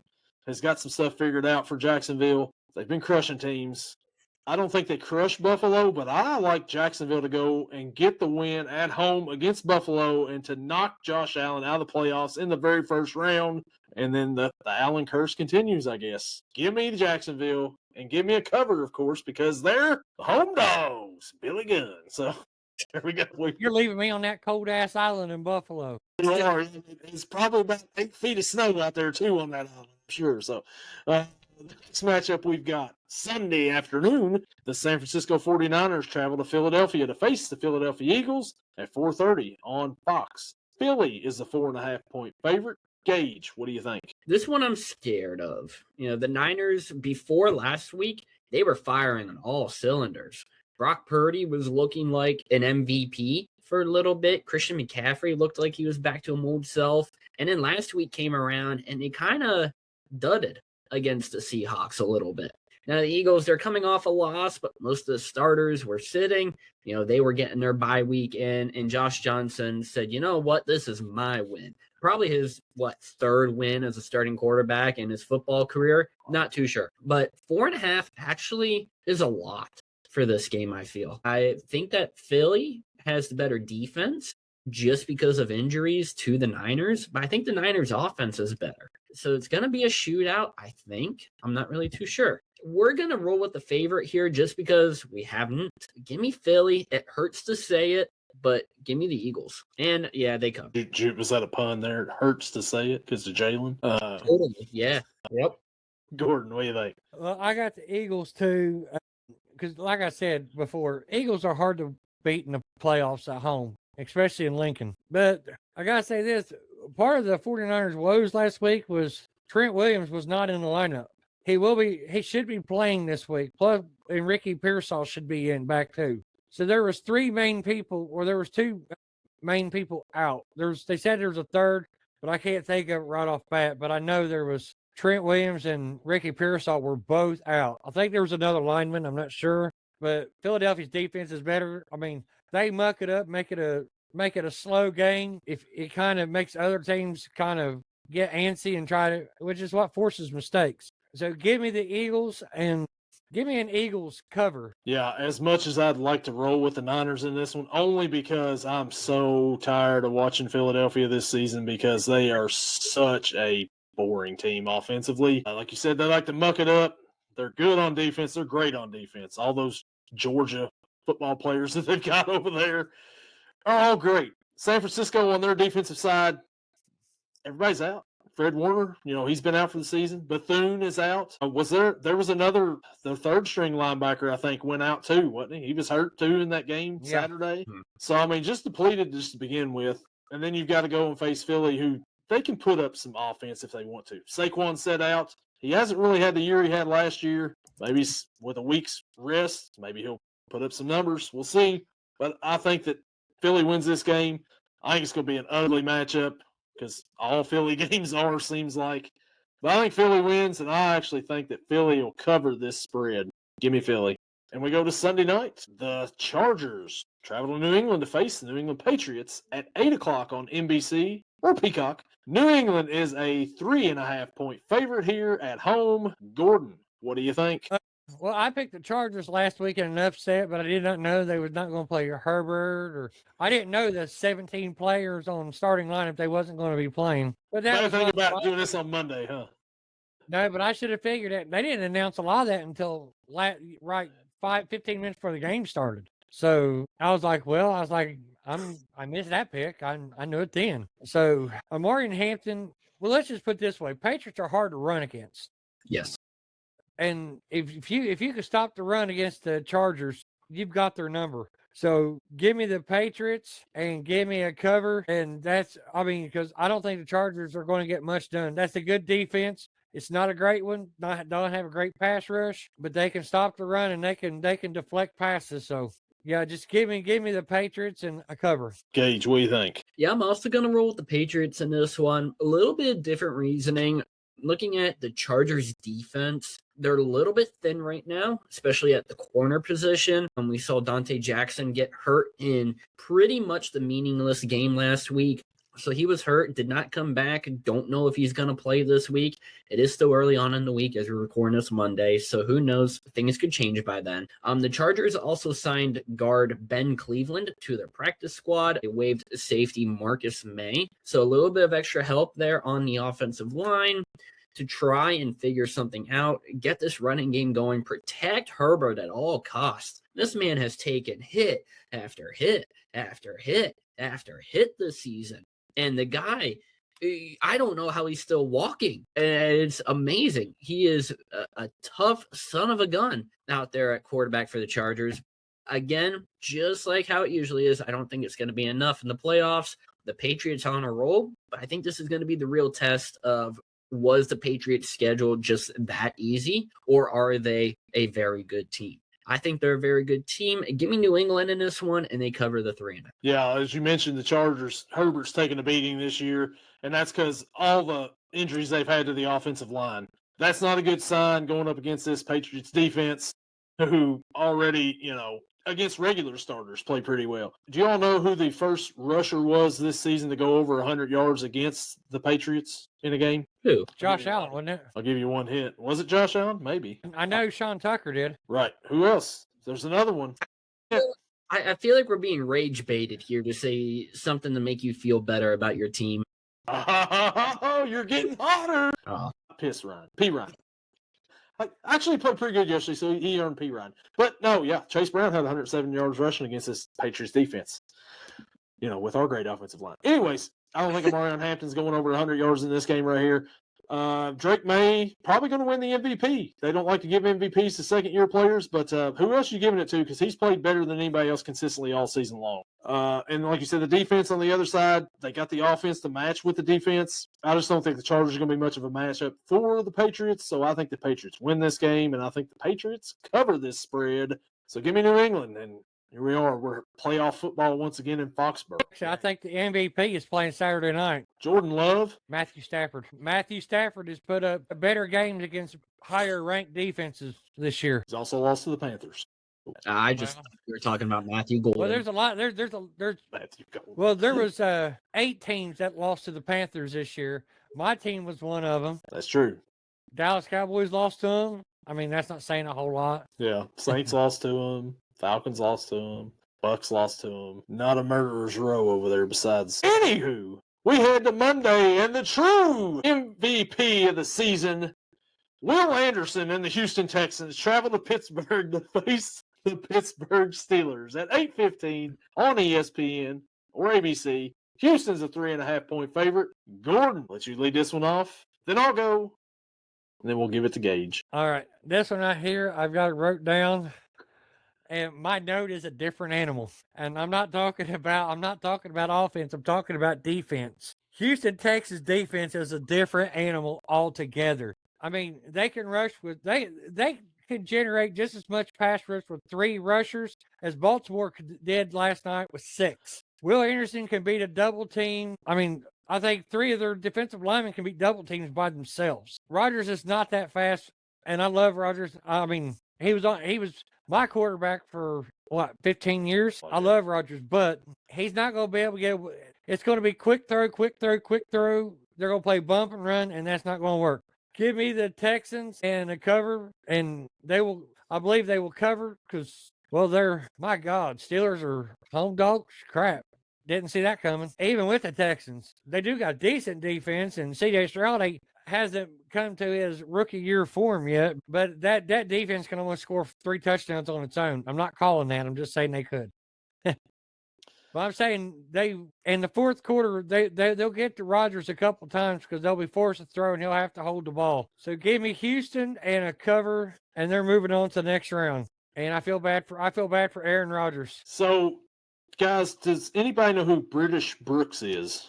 has got some stuff figured out for Jacksonville. They've been crushing teams. I don't think they crushed Buffalo, but I like Jacksonville to go and get the win at home against Buffalo and to knock Josh Allen out of the playoffs in the very first round. And then the Allen curse continues, I guess. Give me Jacksonville and give me a cover, of course, because they're the home dogs, Billy Gunn. So there we go. You're leaving me on that cold ass island in Buffalo. It's probably about 8 feet of snow out there, too, on that island, I'm sure. So the next matchup we've got Sunday afternoon. The San Francisco 49ers travel to Philadelphia to face the Philadelphia Eagles at 4:30 on Fox. Philly is the 4.5-point favorite. Gage, what do you think? This one I'm scared of. The Niners, before last week, they were firing on all cylinders. Brock Purdy was looking like an MVP for a little bit. Christian McCaffrey looked like he was back to his old self. And then last week came around, and they kind of dudded against the Seahawks a little bit. Now, the Eagles, they're coming off a loss, but most of the starters were sitting. They were getting their bye week in, and Josh Johnson said, you know what, this is my win. Probably his, third win as a starting quarterback in his football career. Not too sure. But 4.5 actually is a lot for this game, I feel. I think that Philly has the better defense just because of injuries to the Niners, but I think the Niners' offense is better. So it's going to be a shootout, I think. I'm not really too sure. We're going to roll with the favorite here just because we haven't. Give me Philly. It hurts to say it, but give me the Eagles. And, yeah, they come. Was that a pun there? It hurts to say it because of Jalen? Totally, yeah. Yep. Gordon, what do you think? Well, I got the Eagles, too, because like I said before, Eagles are hard to beat in the playoffs at home, especially in Lincoln. But I got to say this. Part of the 49ers' woes last week was Trent Williams was not in the lineup. He should be playing this week. Plus, and Ricky Pearsall should be back too. So there was two main people out. They said there was a third, but I can't think of it right off bat. But I know there was Trent Williams and Ricky Pearsall were both out. I think there was another lineman. I'm not sure. But Philadelphia's defense is better. I mean, they muck it up, make it a slow game. If it kind of makes other teams kind of get antsy and which is what forces mistakes. So give me the Eagles and give me an Eagles cover. Yeah, as much as I'd like to roll with the Niners in this one, only because I'm so tired of watching Philadelphia this season because they are such a boring team offensively. Like you said, they like to muck it up. They're good on defense. They're great on defense. All those Georgia football players that they've got over there are all great. San Francisco on their defensive side, everybody's out. Fred Warner, he's been out for the season. Bethune is out. There was another, the third string linebacker, I think, went out too, wasn't he? He was hurt too in that game Saturday. Mm-hmm. So, I mean, just depleted just to begin with. And then you've got to go and face Philly, who they can put up some offense if they want to. Saquon set out. He hasn't really had the year he had last year. Maybe with a week's rest, maybe he'll put up some numbers. We'll see. But I think that Philly wins this game. I think it's going to be an ugly matchup because all Philly games seems like. But I think Philly wins, and I actually think that Philly will cover this spread. Give me Philly. And we go to Sunday night. The Chargers travel to New England to face the New England Patriots at 8 o'clock on NBC or Peacock. New England is a 3.5-point favorite here at home. Gordon, what do you think? Well, I picked the Chargers last week in an upset, but I did not know they was not going to play Herbert, or I didn't know the 17 players on starting lineup they wasn't going to be playing. But that was think about doing this on Monday, huh? No, but I should have figured that. They didn't announce a lot of that until 15 minutes before the game started. So I was like, I missed that pick. I knew it then. So Amari and Hampton. Well, let's just put it this way: Patriots are hard to run against. Yes. And if you could stop the run against the Chargers, you've got their number. So give me the Patriots and give me a cover, and because I don't think the Chargers are going to get much done. That's a good defense. It's not a great one. Don't have a great pass rush, but they can stop the run and they can deflect passes. So yeah, just give me the Patriots and a cover. Gage, what do you think? Yeah, I'm also going to roll with the Patriots in this one. A little bit different reasoning. Looking at the Chargers defense, they're a little bit thin right now, especially at the corner position. We saw Dante Jackson get hurt in pretty much the meaningless game last week. So he was hurt, did not come back. Don't know if he's going to play this week. It is still early on in the week as we're recording this Monday, so who knows? Things could change by then. The Chargers also signed guard Ben Cleveland to their practice squad. They waived safety Marcus May. So a little bit of extra help there on the offensive line to try and figure something out, get this running game going, protect Herbert at all costs. This man has taken hit after hit after hit after hit this season. And the guy, I don't know how he's still walking. It's amazing. He is a tough son of a gun out there at quarterback for the Chargers. Again, just like how it usually is, I don't think it's going to be enough in the playoffs. The Patriots on a roll, but I think this is going to be the real test of, was the Patriots schedule just that easy, or are they a very good team? I think they're a very good team. Give me New England in this one, and they cover the 3.5. Yeah, as you mentioned, the Chargers, Herbert's taking a beating this year, and that's because all the injuries they've had to the offensive line. That's not a good sign going up against this Patriots defense, who already, against regular starters play pretty well. Do you all know who the first rusher was this season to go over 100 yards against the Patriots in a game? Who? Josh Allen, wasn't it? I'll give you one hint. Was it Josh Allen? Maybe. I know Sean Tucker did. Right. Who else? There's another one. I feel like we're being rage baited here to say something to make you feel better about your team. Oh, you're getting hotter. Oh. Piss Ryan. P. Ryan. I actually played pretty good yesterday, so he earned P. Ryan. But no, yeah, Chase Brown had 107 yards rushing against this Patriots defense, with our great offensive line. Anyways, I don't think Amari Hampton's going over 100 yards in this game right here. Drake May probably going to win the MVP. They don't like to give MVPs to second-year players, but who else are you giving it to? Because he's played better than anybody else consistently all season long. And like you said, the defense on the other side, they got the offense to match with the defense. I just don't think the Chargers are going to be much of a matchup for the Patriots, so I think the Patriots win this game, and I think the Patriots cover this spread. So give me New England, and here we are. We're playoff football once again in Foxborough. I think the MVP is playing Saturday night. Jordan Love. Matthew Stafford. Matthew Stafford has put up better games against higher-ranked defenses this year. He's also lost to the Panthers. I just thought we were talking about Matthew Golden. Well, there's a lot. There's Matthew Golden. Well, there was 8 teams that lost to the Panthers this year. My team was one of them. That's true. Dallas Cowboys lost to them. I mean, that's not saying a whole lot. Yeah, Saints lost to them. Falcons lost to them. Bucks lost to them. Not a murderer's row over there besides. Anywho, we head to Monday, and the true MVP of the season, Will Anderson and the Houston Texans, travel to Pittsburgh to face the Pittsburgh Steelers at 8:15 on ESPN or ABC. Houston's a 3.5-point favorite. Gordon, let you lead this one off. Then I'll go, and then we'll give it to Gage. All right, this one right here, I've got it wrote down. And my note is a different animal. And I'm not talking about offense. I'm talking about defense. Houston, Texas defense is a different animal altogether. I mean, they can rush with they can generate just as much pass rush with 3 rushers as Baltimore did last night with 6. Will Anderson can beat a double team. I mean, I think 3 of their defensive linemen can beat double teams by themselves. Rodgers is not that fast, and I love Rodgers. I mean, he was my quarterback for 15 years. I love Rodgers, but he's not going to be able to get. It's going to be quick throw. They're going to play bump and run, and that's not going to work. Give me the Texans and a cover, and I believe they will cover because, well, my God, Steelers are home dogs. Crap. Didn't see that coming. Even with the Texans, they do got decent defense, and C.J. Stroud hasn't come to his rookie year form yet, but that defense can only score 3 touchdowns on its own. I'm not calling that. I'm just saying they could. But I'm saying in the fourth quarter, they'll get to Rodgers a couple times because they'll be forced to throw and he'll have to hold the ball. So give me Houston and a cover, and they're moving on to the next round. And I feel bad for Aaron Rodgers. So, guys, does anybody know who British Brooks is?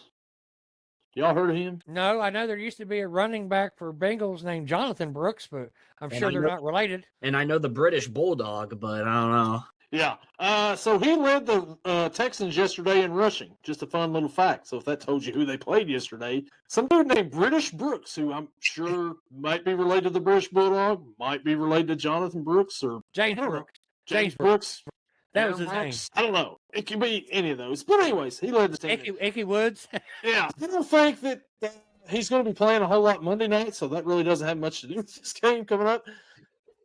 Y'all heard of him? No, I know there used to be a running back for Bengals named Jonathan Brooks, but I'm sure they're not related. And I know the British Bulldog, but I don't know. Yeah. So he led the Texans yesterday in rushing. Just a fun little fact. So if that told you who they played yesterday, some dude named British Brooks, who I'm sure might be related to the British Bulldog, might be related to Jonathan Brooks or James Brooks. James Brooks. That was his name. I don't know. It could be any of those. But anyways, he led the team. Icky Woods. Yeah. I don't think that he's going to be playing a whole lot Monday night, so that really doesn't have much to do with this game coming up.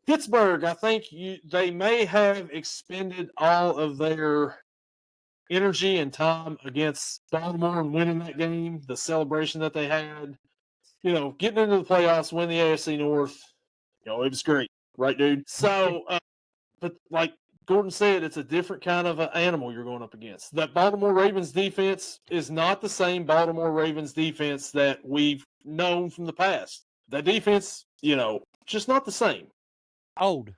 Pittsburgh, I think they may have expended all of their energy and time against Baltimore and winning that game, the celebration that they had, getting into the playoffs, win the AFC North, it was great, right, dude? So, but like Gordon said, it's a different kind of animal you're going up against. That Baltimore Ravens defense is not the same Baltimore Ravens defense that we've known from the past. That defense, just not the same. Old.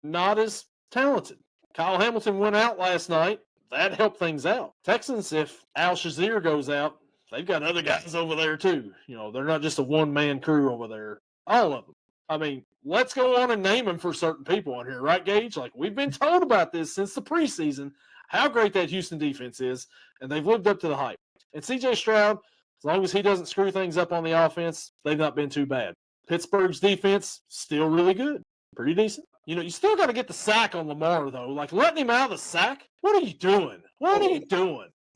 Not as talented. Kyle Hamilton went out last night. That helped things out. Texans, if Al Shazier goes out, they've got other guys over there too. They're not just a one-man crew over there. All of them. I mean, let's go on and name them for certain people on here, right, Gage? Like, we've been told about this since the preseason, how great that Houston defense is, and they've lived up to the hype. And C.J. Stroud, as long as he doesn't screw things up on the offense, they've not been too bad. Pittsburgh's defense, still really good. Pretty decent. You still got to get the sack on Lamar, though. Like, letting him out of the sack? What are you doing?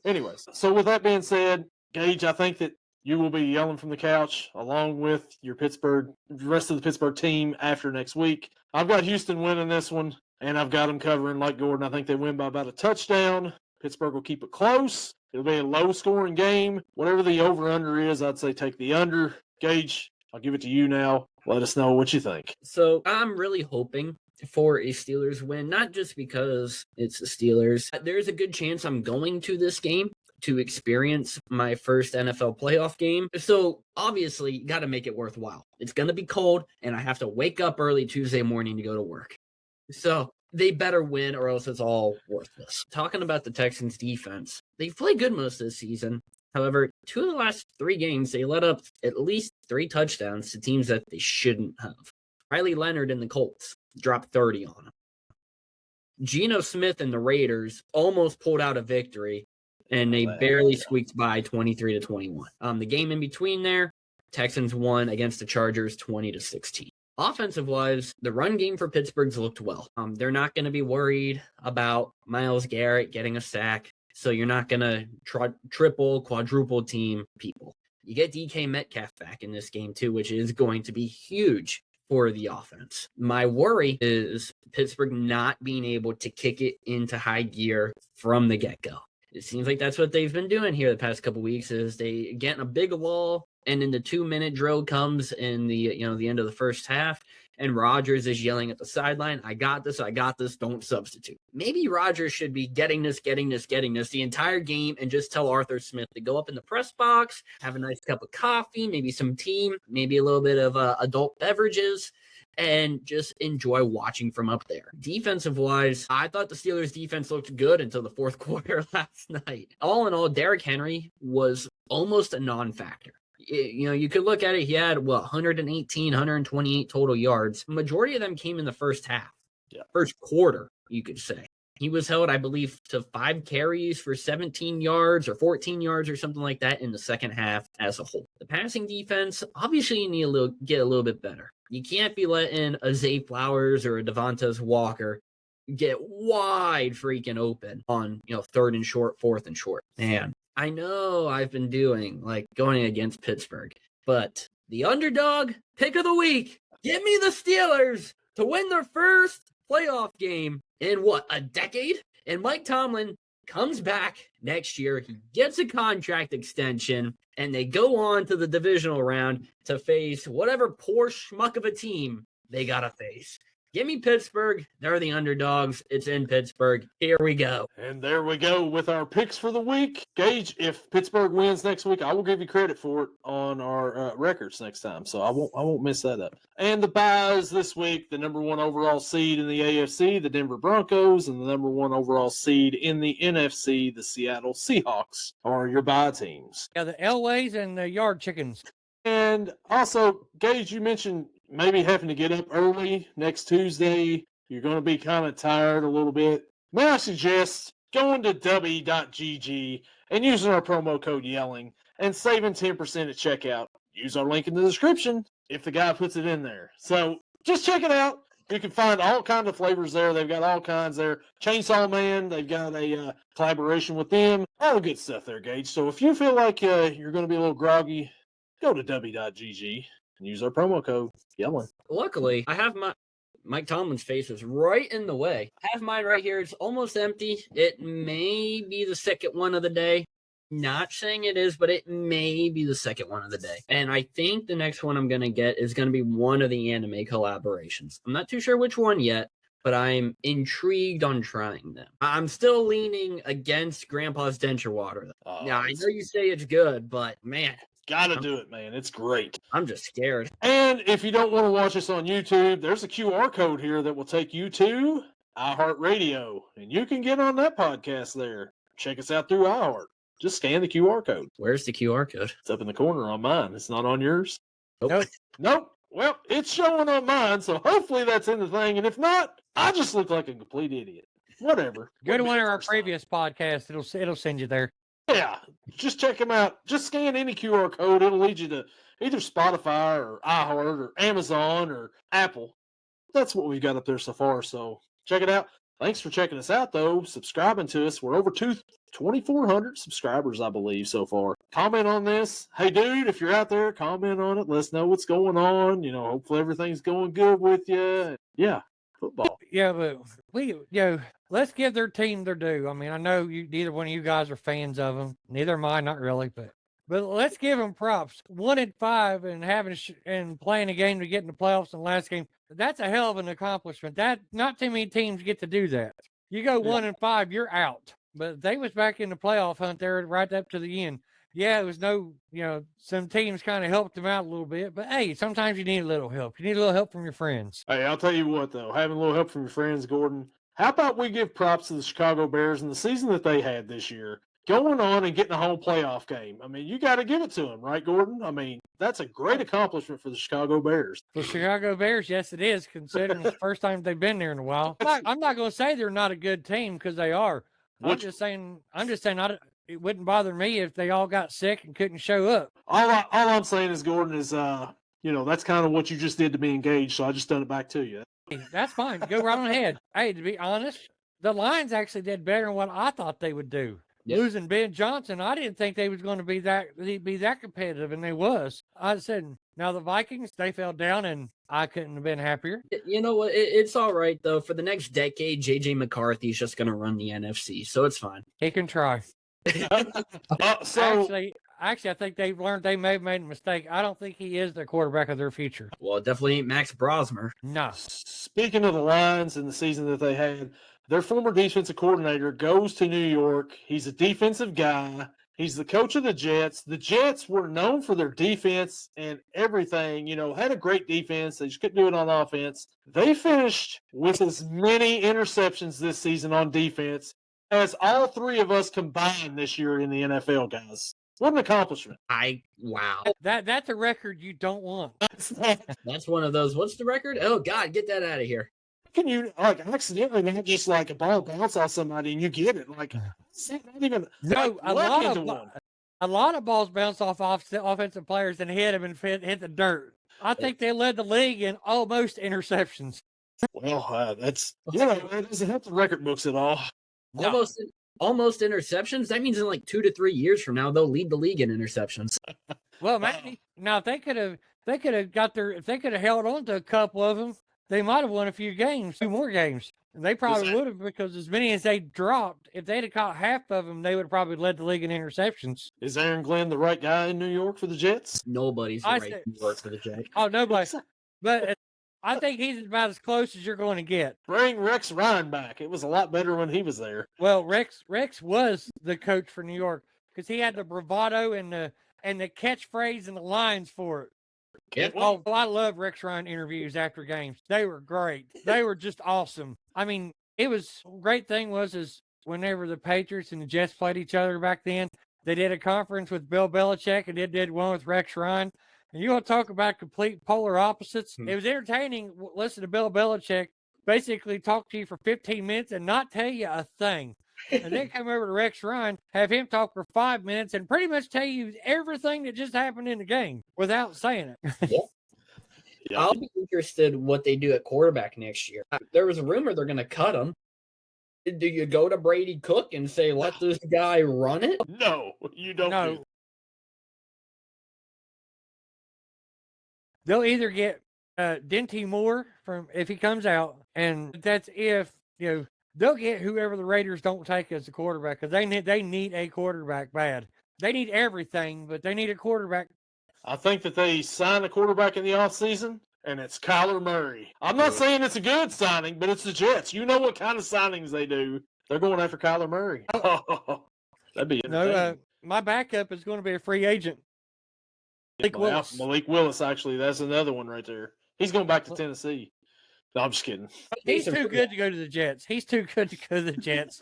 Anyways, so with that being said, Gage, I think that you will be yelling from the couch along with your rest of the Pittsburgh team after next week. I've got Houston winning this one, and I've got them covering like Gordon. I think they win by about a touchdown. Pittsburgh will keep it close. It'll be a low-scoring game. Whatever the over-under is, I'd say take the under. Gage, I'll give it to you now. Let us know what you think. So I'm really hoping for a Steelers win, not just because it's the Steelers. There's a good chance I'm going to this game to experience my first NFL playoff game. So obviously, you got to make it worthwhile. It's going to be cold, and I have to wake up early Tuesday morning to go to work. So they better win or else it's all worthless. Talking about the Texans defense, they've played good most of the season. However, 2 of the last 3 games, they let up at least 3 touchdowns to teams that they shouldn't have. Riley Leonard and the Colts dropped 30 on them. Geno Smith and the Raiders almost pulled out a victory, and they barely squeaked by 23-21. The game in between there, Texans won against the Chargers 20-16. Offensive-wise, the run game for Pittsburgh's looked well. They're not going to be worried about Myles Garrett getting a sack. So you're not going to triple, quadruple team people. You get DK Metcalf back in this game too, which is going to be huge for the offense. My worry is Pittsburgh not being able to kick it into high gear from the get-go. It seems like that's what they've been doing here the past couple weeks is they get in a big lull, and then the 2-minute drill comes in the end of the first half, and Rodgers is yelling at the sideline, I got this, don't substitute. Maybe Rodgers should be getting this the entire game and just tell Arthur Smith to go up in the press box, have a nice cup of coffee, maybe some tea, maybe a little bit of adult beverages, and just enjoy watching from up there. Defensive-wise, I thought the Steelers' defense looked good until the fourth quarter last night. All in all, Derrick Henry was almost a non-factor. You could look at it. He had 128 total yards. Majority of them came in the first half. Yeah. First quarter, you could say. He was held, I believe, to 5 carries for 17 yards or 14 yards or something like that in the second half as a whole. The passing defense, obviously, you need to get a little bit better. You can't be letting a Zay Flowers or a Devontae Walker get wide freaking open on 3rd and short, 4th and short. Man, I know I've been doing going against Pittsburgh, but the underdog pick of the week, give me the Steelers to win their first playoff game in a decade? And Mike Tomlin comes back next year. He gets a contract extension, and they go on to the divisional round to face whatever poor schmuck of a team they got to face. Give me Pittsburgh. They're the underdogs. It's in Pittsburgh. Here we go. And there we go with our picks for the week. Gage, if Pittsburgh wins next week, I will give you credit for it on our records next time. So I won't mess that up. And the buys this week, the number 1 overall seed in the AFC, the Denver Broncos, and the number 1 overall seed in the NFC, the Seattle Seahawks, are your buy teams. Yeah, the Elways and the Yard Chickens. And also, Gage, you mentioned maybe having to get up early next Tuesday. You're going to be kind of tired a little bit. May I suggest going to w.gg and using our promo code YELLING and saving 10% at checkout. Use our link in the description if the guy puts it in there. So just check it out. You can find all kinds of flavors there. They've got all kinds there. Chainsaw Man, they've got a collaboration with them. All the good stuff there, Gage. So if you feel like you're going to be a little groggy, go to w.gg and use our promo code YELLING. Luckily, I have Mike Tomlin's face is right in the way. I have mine right here. It's almost empty. It may be the second one of the day. Not saying it is, but it may be the second one of the day. And I think the next one I'm going to get is going to be one of the anime collaborations. I'm not too sure which one yet, but I'm intrigued on trying them. I'm still leaning against Grandpa's Denture Water. Now, I know you say it's good, but man. Gotta do it, man. It's great. I'm just scared. And if you don't want to watch us on YouTube, there's a QR code here that will take you to iHeartRadio. And you can get on that podcast there. Check us out through iHeart. Just scan the QR code. Where's the QR code? It's up in the corner on mine. It's not on yours. Nope. Well, it's showing on mine, so hopefully that's in the thing. And if not, I just look like a complete idiot. Whatever. Go to one of our previous podcasts. It'll send you there. Yeah, just check them out. Just scan any QR code. It'll lead you to either Spotify or iHeart or Amazon or Apple. That's what we've got up there so far, so check it out. Thanks for checking us out, though, subscribing to us. We're over 2,400 subscribers, I believe, so far. Comment on this. Hey, dude, if you're out there, comment on it. Let us know what's going on. Hopefully everything's going good with you. Yeah, football. Yeah, but let's give their team their due. I mean, I know neither one of you guys are fans of them. Neither am I, not really, but let's give them props. 1-5 and and playing a game to get in the playoffs in the last game. That's a hell of an accomplishment. That not too many teams get to do that. You go 1-5, you're out. But they was back in the playoff hunt there right up to the end. Yeah, it was some teams kind of helped them out a little bit. But hey, sometimes you need a little help. You need a little help from your friends. Hey, I'll tell you what, though, having a little help from your friends, Gordon. How about we give props to the Chicago Bears and the season that they had this year, going on and getting a home playoff game? I mean, you got to give it to them, right, Gordon? I mean, that's a great accomplishment for the Chicago Bears. For Chicago Bears, yes, it is, considering it's the first time they've been there in a while. I'm not going to say they're not a good team because they are. I'm just saying it wouldn't bother me if they all got sick and couldn't show up. All I'm saying is, Gordon, is that's kind of what you just did to me, Engaged. So I just done it back to you. That's fine. Go right on ahead. Hey, to be honest, the Lions actually did better than what I thought they would do. Yep. Losing Ben Johnson, I didn't think they was going to be that competitive, and they was. I said, now the Vikings, they fell down, and I couldn't have been happier. You know what? It's all right, though. For the next decade, J.J. McCarthy's just going to run the NFC, so it's fine. He can try. Actually, I think they've learned they may have made a mistake. I don't think he is the quarterback of their future. Well, it definitely ain't Max Brosmer. No. Speaking of the Lions and the season that they had, their former defensive coordinator goes to New York. He's a defensive guy. He's the coach of the Jets. The Jets were known for their defense and everything, had a great defense. They just couldn't do it on offense. They finished with as many interceptions this season on defense as all three of us combined this year in the NFL, guys. What an accomplishment. Wow. That's a record you don't want. That's one of those. What's the record? Oh, God, get that out of here. Can you accidentally not just like a ball bounce off somebody and you get it? Like, not even. No, a lot of balls bounce off offensive players and hit them and hit the dirt. I think they led the league in almost interceptions. Well, that doesn't help the record books at all. No. Almost interceptions. That means in like 2 to 3 years from now, they'll lead the league in interceptions. Well, maybe. Now, if they could have held on to a couple of them, they might have won a few more games. And they probably would have, because as many as they dropped, if they'd have caught half of them, they would have probably led the league in interceptions. Is Aaron Glenn the right guy in New York for the Jets? Nobody's right in New York for the Jets. Oh, nobody. But I think he's about as close as you're going to get. Bring Rex Ryan back. It was a lot better when he was there. Well, Rex was the coach for New York because he had the bravado and the catchphrase and the lines for it. Yep. Oh, I love Rex Ryan interviews after games. They were great. They were just awesome. I mean, it was great thing is whenever the Patriots and the Jets played each other back then, they did a conference with Bill Belichick and they did one with Rex Ryan. And you want to talk about complete polar opposites? It was entertaining. Listen to Bill Belichick basically talk to you for 15 minutes and not tell you a thing. And then come over to Rex Ryan, have him talk for 5 minutes and pretty much tell you everything that just happened in the game without saying it. Yeah. I'll be interested what they do at quarterback next year. There was a rumor they're going to cut him. Do you go to Brady Cook and say, let this guy run it? No, you don't. No. They'll either get Denty Moore from if he comes out, and that's if they'll get whoever the Raiders don't take as the quarterback because they need a quarterback bad. They need everything, but they need a quarterback. I think that they sign a quarterback in the offseason, and it's Kyler Murray. I'm not saying it's a good signing, but it's the Jets. You know what kind of signings they do. They're going after Kyler Murray. That'd be entertaining. My backup is going to be a free agent. Malik Willis, actually, that's another one right there. He's going back to Tennessee. No, I'm just kidding. He's too good to go to the Jets. He's too good to go to the Jets.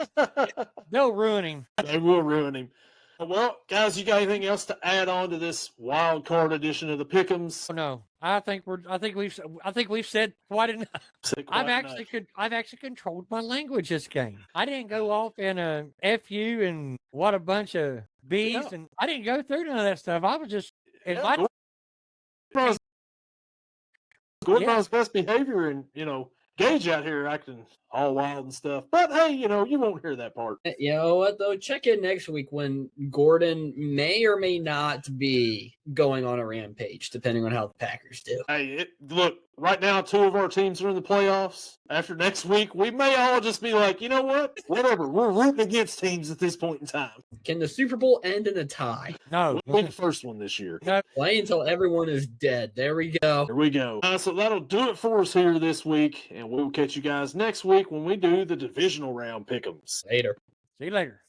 They'll ruin him. They will ruin him. Well, guys, you got anything else to add on to this wild card edition of the Pick'ems? Oh, no, I think we've said quite enough. I've actually controlled my language this game. I didn't go off in a FU and what a bunch of B's, and I didn't go through none of that stuff. I was just Gordon on his best behavior, and Gage out here acting all wild and stuff. But hey, you won't hear that part. You know what though? Check in next week when Gordon may or may not be going on a rampage, depending on how the Packers do. Hey, look, right now 2 of our teams are in the playoffs. After next week, we may all just be like, you know what? Whatever. We're rooting against teams at this point in time. Can the Super Bowl end in a tie? No. We'll win the first one this year. No. Play until everyone is dead. There we go. There we go. So that'll do it for us here this week, and we'll catch you guys next week when we do the divisional round pick'ems. Later. See you later.